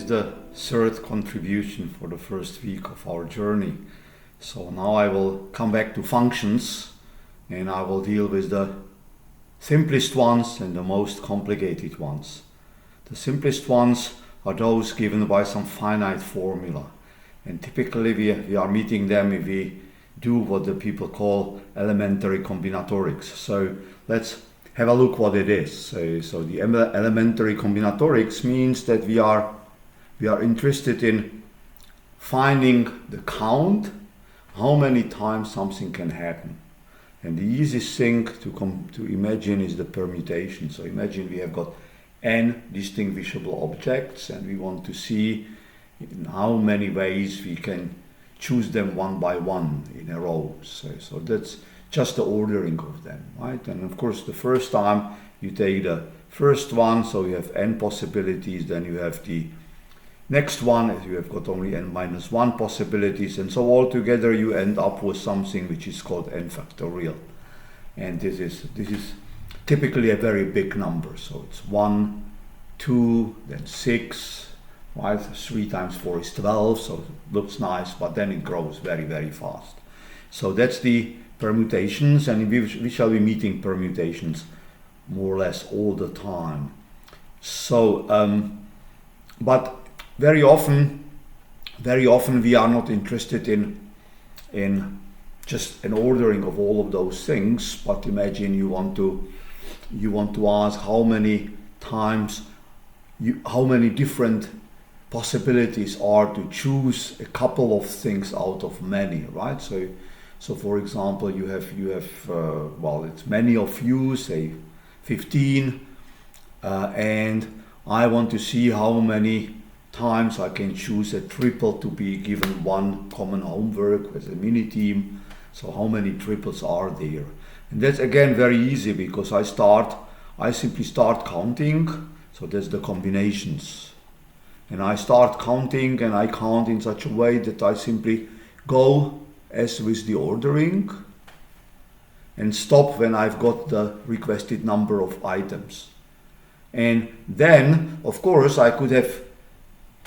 is the third contribution for the first week of our journey. So now I will come back to functions, and I will deal with the simplest ones and the most complicated ones. The simplest ones are those given by some finite formula, and typically we are meeting them if we do what the people call elementary combinatorics. So let's have a look what it is. So the elementary combinatorics means that we are interested in finding the count, how many times something can happen. And the easiest thing to imagine is the permutation. So imagine we have got n distinguishable objects, and we want to see in how many ways we can choose them one by one in a row. So that's just the ordering of them, right? And of course, the first time you take the first one, so you have n possibilities, then you have the next one, as you have got only n minus 1 possibilities, and so altogether you end up with something which is called n factorial. And this is typically a very big number. So it's 1, 2, then 6, right? 3 times 4 is 12, so it looks nice, but then it grows very, very fast. So that's the permutations, and we shall be meeting permutations more or less all the time. So, but very often we are not interested in just an ordering of all of those things, but imagine you want to ask how many times, how many different possibilities are to choose a couple of things out of many, right? So for example, you have well, it's many of you, say 15, and I want to see how many times I can choose a triple to be given one common homework with a mini team. So how many triples are there? And that's again very easy, because I simply start counting. So that's the combinations. And I start counting, and I count in such a way that I simply go as with the ordering and stop when I've got the requested number of items. And then, of course, I could have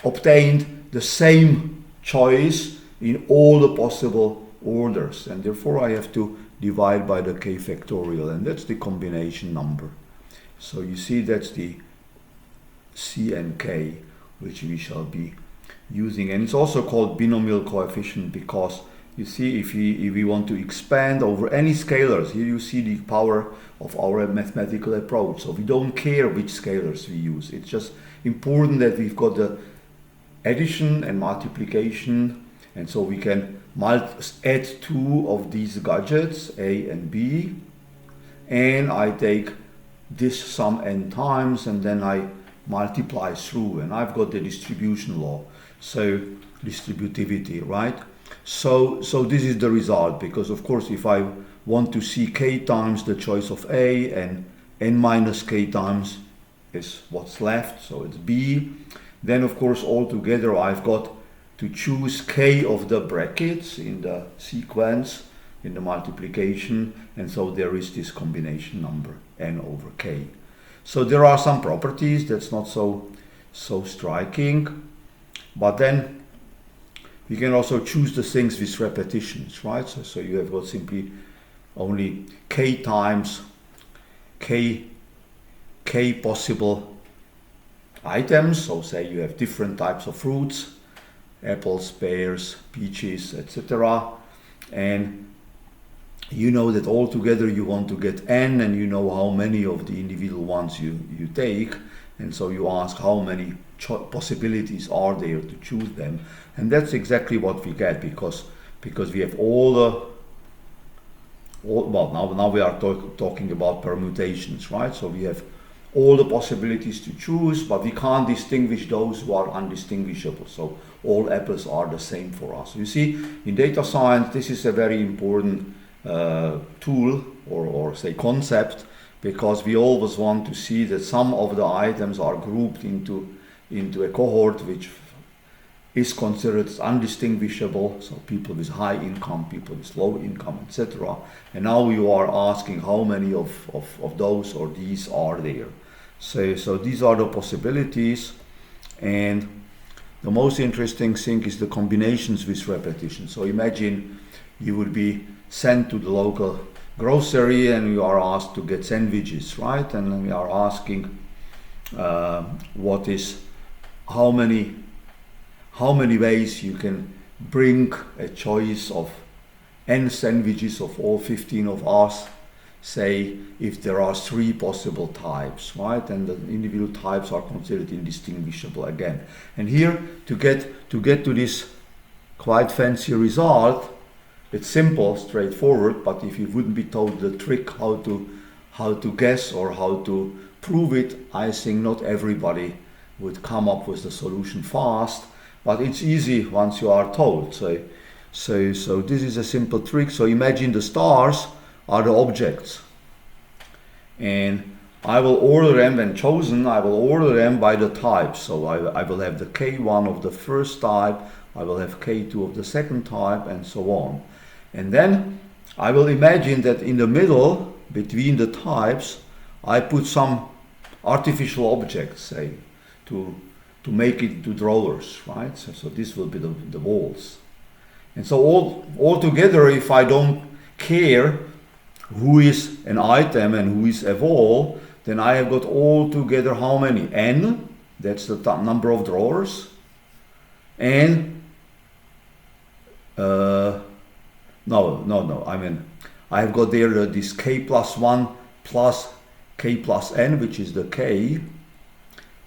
obtained the same choice in all the possible orders, and therefore I have to divide by the k factorial, and that's the combination number. So you see, that's the c and k which we shall be using, and it's also called binomial coefficient, because you see, if we want to expand over any scalars, here you see the power of our mathematical approach. So we don't care which scalars we use. It's just important that we've got the addition and multiplication, and so we can add 2 of these gadgets, A and B, and I take this sum n times, and then I multiply through, and I've got the distribution law, so distributivity, right? So this is the result, because of course if I want to see k times the choice of A, and n minus k times is what's left, so it's B, then of course altogether I've got to choose k of the brackets in the sequence, in the multiplication, and so there is this combination number n over k. So there are some properties that's not so striking, but then we can also choose the things with repetitions, right? So you have got simply only k times k possible items. So say you have different types of fruits, apples, pears, peaches, etc. And you know that altogether you want to get n, and you know how many of the individual ones you take, and so you ask how many possibilities are there to choose them, and that's exactly what we get, because we have well, now we are talking about permutations, right? So we have all the possibilities to choose, but we can't distinguish those who are undistinguishable. So all apples are the same for us. You see, in data science, this is a very important tool or say concept, because we always want to see that some of the items are grouped into a cohort which is considered undistinguishable, so people with high income, people with low income, etc. And now you are asking how many of those or these are there. So these are the possibilities, and the most interesting thing is the combinations with repetition. So imagine you would be sent to the local grocery and you are asked to get sandwiches, right? And then we are asking how many ways you can bring a choice of n sandwiches of all 15 of us, say if there are 3 possible types, right? And the individual types are considered indistinguishable again. And here, to get to this quite fancy result, it's simple, straightforward, but if you wouldn't be told the trick how to guess or how to prove it, I think not everybody would come up with the solution fast, but it's easy once you are told. So this is a simple trick. So imagine the stars are the objects, and I will order them, when chosen, I will order them by the type. So I will have the K1 of the first type, I will have K2 of the second type, and so on. And then I will imagine that in the middle, between the types, I put some artificial objects, say, to make it to drawers, right? So this will be the walls. And so all together, if I don't care who is an item and who is a wall, then I have got all together how many? N, that's the number of drawers, and no, I mean, I have got there this K plus 1 plus K plus N, which is the K,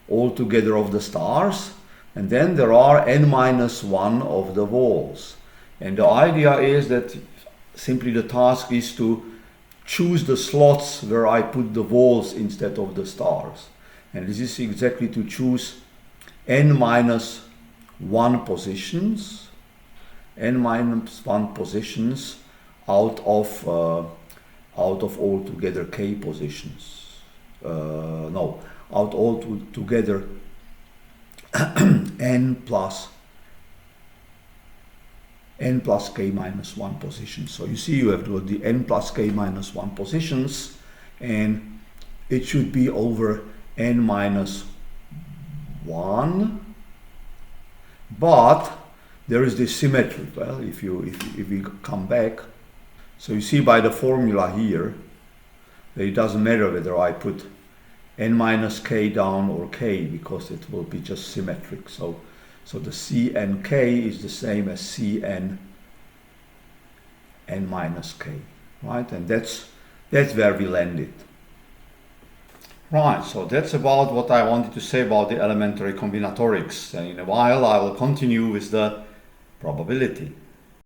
all together of the stars, and then there are N minus 1 of the walls. And the idea is that simply the task is to choose the slots where I put the walls instead of the stars. And this is exactly to choose N minus 1 positions, N minus 1 positions out of altogether K positions. Out altogether N plus K minus 1 positions. So you see you have got the N plus K minus 1 positions, and it should be over N minus 1, but there is this symmetry. Well, if we come back, so you see by the formula here that it doesn't matter whether I put N minus K down or K, because it will be just symmetric. So the Cnk is the same as Cn n minus K, right? And that's where we landed. Right, so that's about what I wanted to say about the elementary combinatorics. And in a while I will continue with the probability.